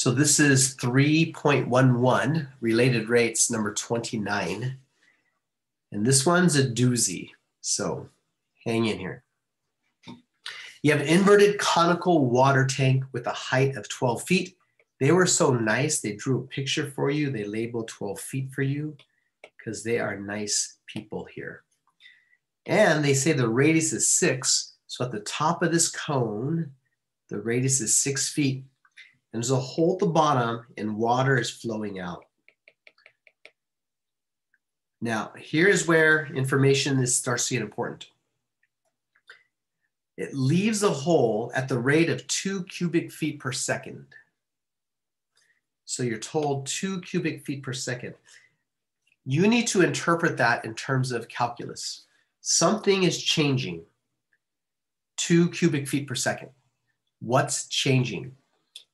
So this is 3.11, related rates number 29. And this one's a doozy, so hang in here. You have an inverted conical water tank with a height of 12 feet. They were so nice, they drew a picture for you. They labeled 12 feet for you because they are nice people here. And they say the radius is 6. So at the top of this cone, the radius is 6 feet. And there's a hole at the bottom and water is flowing out. Now, here's where information starts to get important. It leaves the hole at the rate of 2 cubic feet per second. So you're told 2 cubic feet per second. You need to interpret that in terms of calculus. Something is changing. 2 cubic feet per second. What's changing?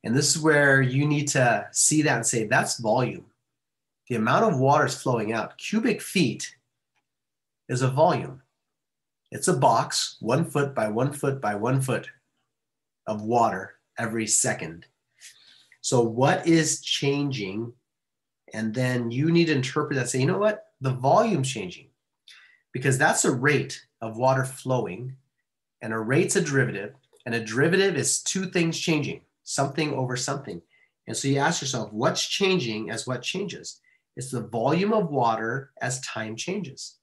And this is where you need to see that and say, that's volume. The amount of water is flowing out. Cubic feet is a volume. It's a box, 1 foot by 1 foot by 1 foot of water every second. So what is changing? And then you need to interpret that, say, you know what? The volume's changing because that's a rate of water flowing, and a rate's a derivative, and a derivative is two things changing, something over something. And so you ask yourself, what's changing as what changes? It's the volume of water as time changes.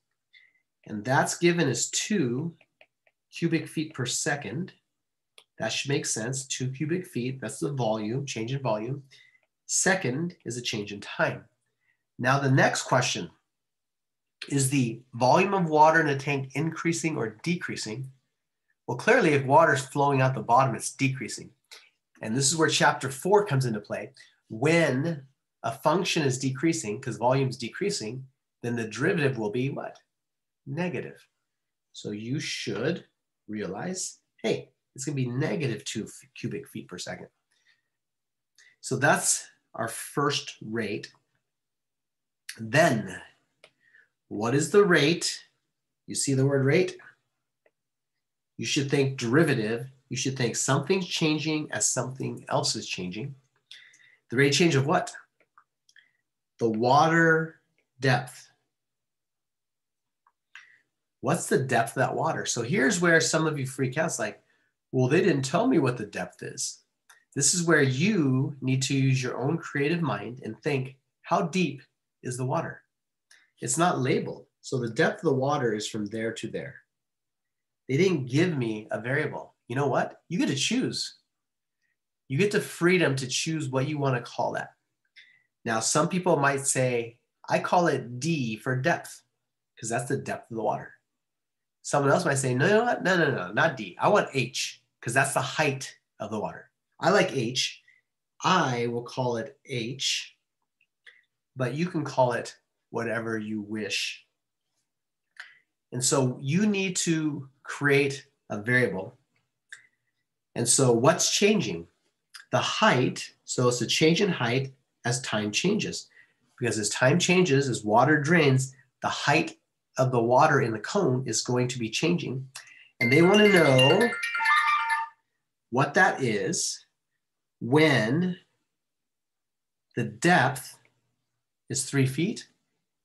And that's given as 2 cubic feet per second. That should make sense. 2 cubic feet, that's the volume, change in volume. Second is a change in time. Now the next question, is the volume of water in a tank increasing or decreasing? Well, clearly if water is flowing out the bottom, it's decreasing. And this is where chapter 4 comes into play. When a function is decreasing, because volume is decreasing, then the derivative will be what? Negative. So you should realize, hey, it's going to be negative 2 cubic feet per second. So that's our first rate. Then, what is the rate? You see the word rate? You should think derivative. You should think something's changing as something else is changing. The rate change of what? The water depth. What's the depth of that water? So here's where some of you freak out. It's like, well, they didn't tell me what the depth is. This is where you need to use your own creative mind and think, how deep is the water? It's not labeled. So the depth of the water is from there to there. They didn't give me a variable. You know what? You get to choose. You get the freedom to choose what you want to call that. Now, some people might say, I call it D for depth, because that's the depth of the water. Someone else might say, no, not D. I want H, because that's the height of the water. I like H. I will call it H, but you can call it whatever you wish. And so you need to create a variable. And so what's changing? The height, so it's a change in height as time changes. Because as time changes, as water drains, the height of the water in the cone is going to be changing. And they want to know what that is when the depth is 3 feet.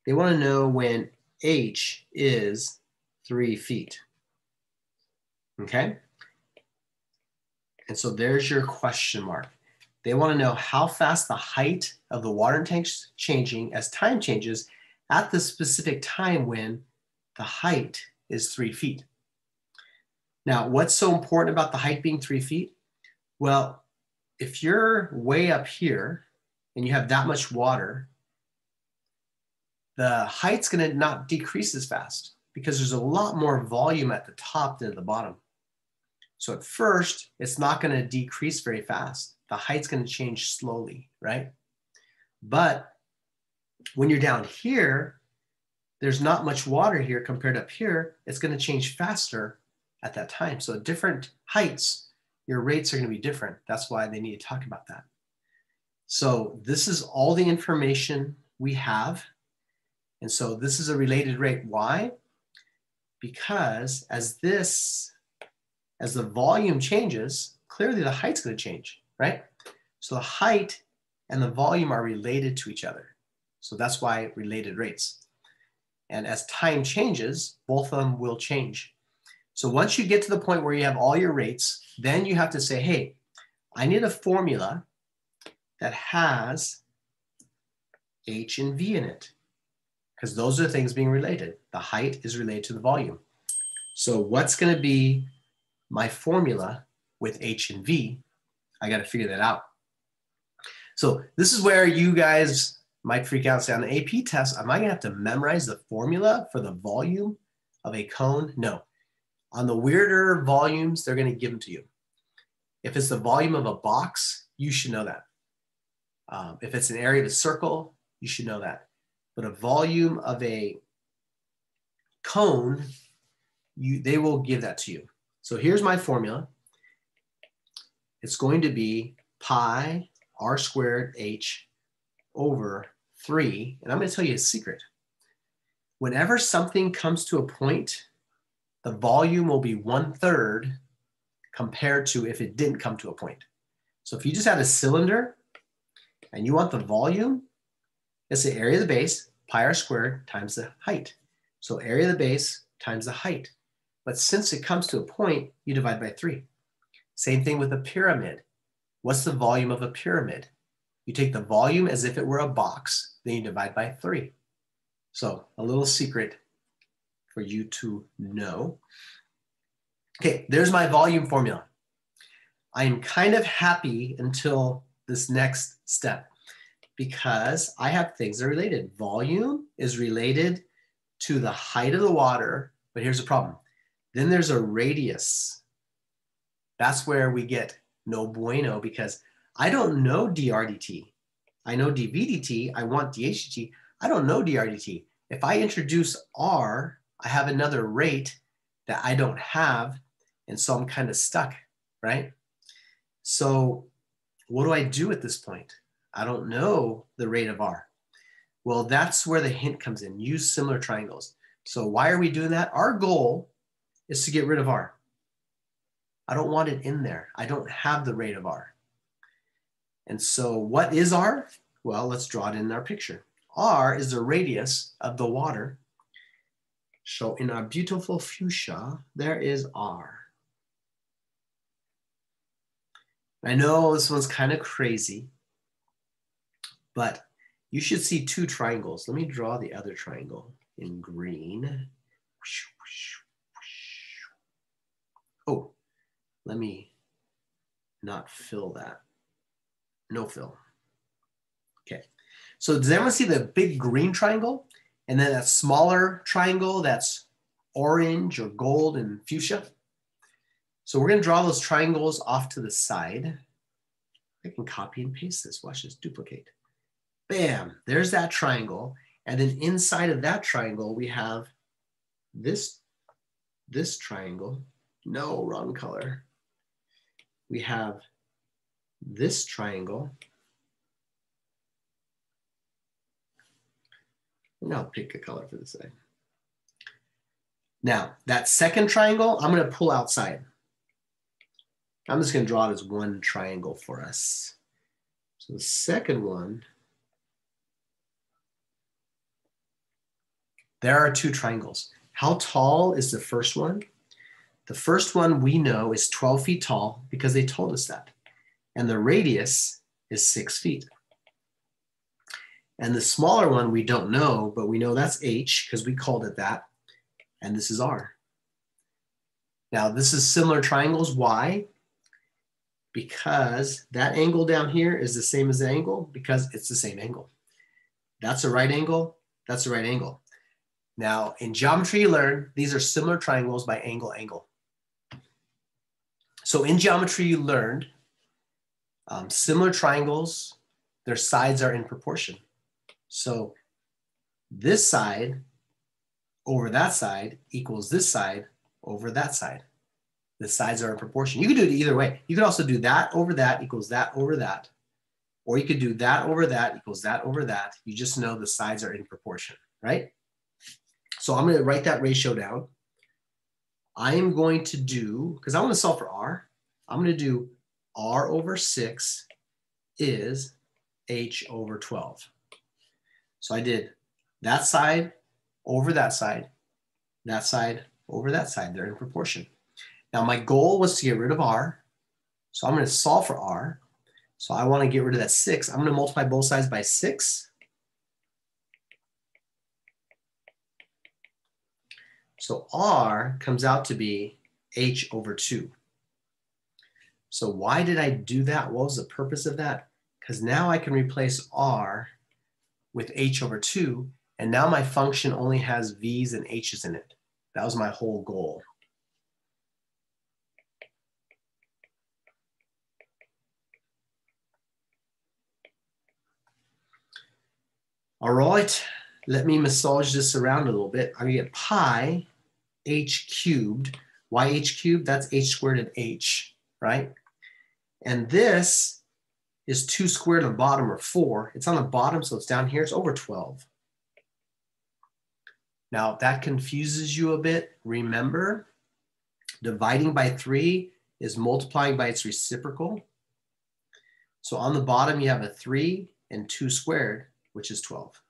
They want to know when H is 3 feet. Okay? And so there's your question mark. They want to know how fast the height of the water tank is changing as time changes at the specific time when the height is 3 feet. Now, what's so important about the height being 3 feet? Well, if you're way up here and you have that much water, the height's going to not decrease as fast because there's a lot more volume at the top than at the bottom. So at first, it's not going to decrease very fast. The height's going to change slowly, right? But when you're down here, there's not much water here compared to up here. It's going to change faster at that time. So at different heights, your rates are going to be different. That's why they need to talk about that. So this is all the information we have. And so this is a related rate. Why? Because as the volume changes, clearly the height's going to change, right? So the height and the volume are related to each other. So that's why related rates. And as time changes, both of them will change. So once you get to the point where you have all your rates, then you have to say, hey, I need a formula that has H and V in it, because those are things being related. The height is related to the volume. So what's going to be my formula with H and V? I got to figure that out. So this is where you guys might freak out and say, on the AP test, am I going to have to memorize the formula for the volume of a cone? No. On the weirder volumes, they're going to give them to you. If it's the volume of a box, you should know that. If it's an area of a circle, you should know that. But a volume of a cone, they will give that to you. So here's my formula. It's going to be pi r squared h over 3. And I'm going to tell you a secret. Whenever something comes to a point, the volume will be 1/3 compared to if it didn't come to a point. So if you just had a cylinder and you want the volume, it's the area of the base, pi r squared times the height. So area of the base times the height. But since it comes to a point, you divide by 3. Same thing with a pyramid. What's the volume of a pyramid? You take the volume as if it were a box, then you divide by 3. So a little secret for you to know. Okay, there's my volume formula. I am kind of happy until this next step because I have things that are related. Volume is related to the height of the water, but here's the problem. Then there's a radius. That's where we get no bueno because I don't know dr dt. I know dv dt. I want dh dt. I don't know dr dt. If I introduce r, I have another rate that I don't have, and so I'm kind of stuck, right? So what do I do at this point? I don't know the rate of r. Well, that's where the hint comes in. Use similar triangles. So why are we doing that? Our goal is to get rid of r. I don't want it in there. I don't have the rate of r. And so what is r? Well, let's draw it in our picture. R is the radius of the water. So in our beautiful fuchsia, there is r. I know this one's kind of crazy, but you should see 2 triangles. Let me draw the other triangle in green. Oh, let me not fill that. No fill. Okay. So does everyone see the big green triangle? And then that smaller triangle that's orange or gold and fuchsia? So we're going to draw those triangles off to the side. I can copy and paste this. Watch this, duplicate. Bam, there's that triangle. And then inside of that triangle, we have this triangle. No, wrong color. We have this triangle. And I'll pick a color for this side. Now, that second triangle, I'm going to pull outside. I'm just going to draw it as one triangle for us. So the second one, there are 2 triangles. How tall is the first one? The first one we know is 12 feet tall because they told us that. And the radius is 6 feet. And the smaller one we don't know, but we know that's h because we called it that. And this is r. Now this is similar triangles. Why? Because that angle down here is the same as the angle because it's the same angle. That's a right angle. That's a right angle. Now in geometry you learn these are similar triangles by angle, angle. So in geometry you learned similar triangles, their sides are in proportion. So this side over that side equals this side over that side. The sides are in proportion. You can do it either way. You could also do that over that equals that over that. Or you could do that over that equals that over that. You just know the sides are in proportion, right? So I'm going to write that ratio down. I am going to do, because I want to solve for r, I'm going to do r over 6 is h over 12. So I did that side over that side over that side. They're in proportion. Now my goal was to get rid of r. So I'm going to solve for r. So I want to get rid of that 6. I'm going to multiply both sides by 6. So r comes out to be h over 2. So why did I do that? What was the purpose of that? Because now I can replace r with h over 2, and now my function only has v's and h's in it. That was my whole goal. All right, let me massage this around a little bit. I'm gonna get pi h cubed. Why h cubed? That's h squared and h, right? And this is 2 squared on the bottom, or 4. It's on the bottom, so it's down here. It's over 12. Now, if that confuses you a bit, remember, dividing by 3 is multiplying by its reciprocal. So on the bottom, you have a 3 and 2 squared, which is 12.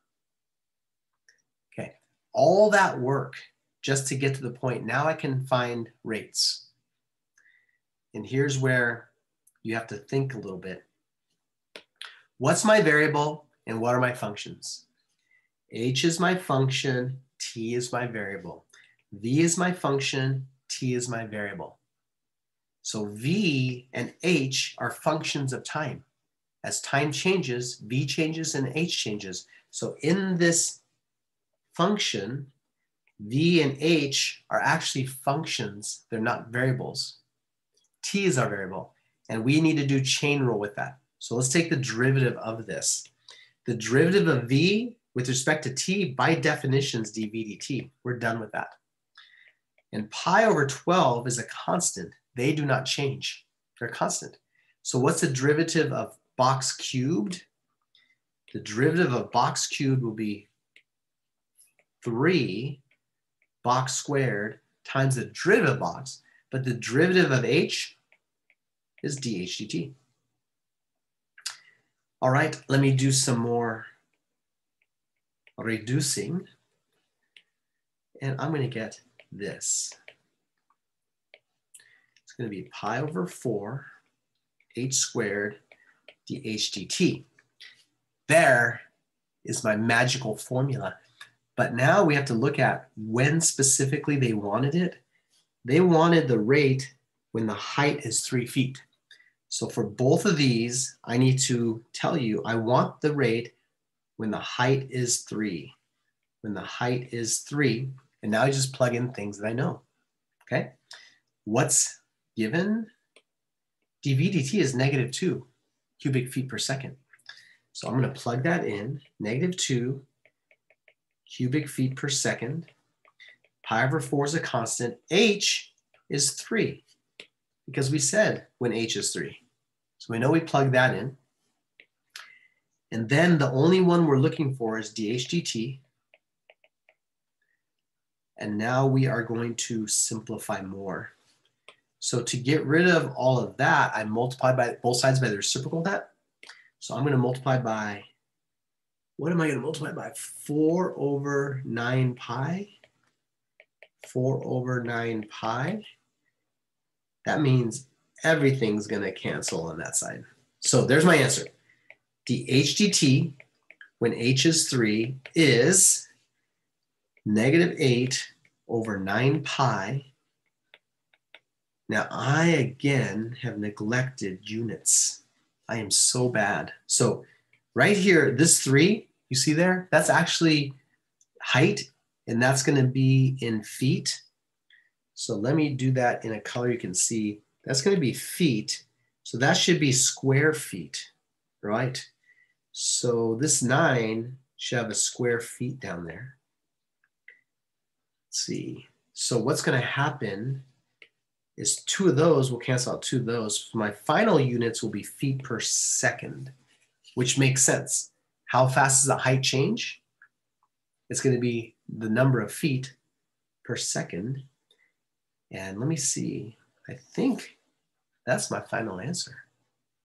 Okay, all that work just to get to the point. Now I can find rates. And here's where you have to think a little bit. What's my variable and what are my functions? H is my function, t is my variable. V is my function, t is my variable. So v and h are functions of time. As time changes, v changes and h changes. So in this function, v and h are actually functions. They're not variables. T is our variable, and we need to do chain rule with that. So let's take the derivative of this. The derivative of v with respect to t, by definition, is dv dt. We're done with that. And pi over 12 is a constant. They do not change. They're constant. So what's the derivative of box cubed? The derivative of box cubed will be 3 box squared times the derivative of box, but the derivative of h is dh dt. All right, let me do some more reducing. And I'm going to get this. It's going to be pi over 4 h squared dh dt. There is my magical formula. But now we have to look at when specifically they wanted it. They wanted the rate when the height is 3 feet. So for both of these, I need to tell you, I want the rate when the height is 3. When the height is 3, and now I just plug in things that I know, okay? What's given? dv dt is -2 cubic feet per second. So I'm gonna plug that in, -2 cubic feet per second. Pi over 4 is a constant. H is 3, because we said when h is 3. So we know we plug that in. And then the only one we're looking for is dh dt. And now we are going to simplify more. So to get rid of all of that, I multiply by both sides by the reciprocal of that. So I'm going to multiply by, what am I going to multiply by? 4 over 9 pi. 4 over 9 pi. That means everything's going to cancel on that side. So there's my answer. dh dt, when h is 3, is -8 over 9 pi. Now I, again, have neglected units. I am so bad. So right here, this 3, you see there? That's actually height, and that's going to be in feet. So let me do that in a color you can see. That's going to be feet. So that should be square feet, right? So this 9 should have a square feet down there. Let's see. So what's going to happen is 2 of those will cancel out 2 of those. My final units will be feet per second, which makes sense. How fast does the height change? It's going to be the number of feet per second. And let me see. I think that's my final answer.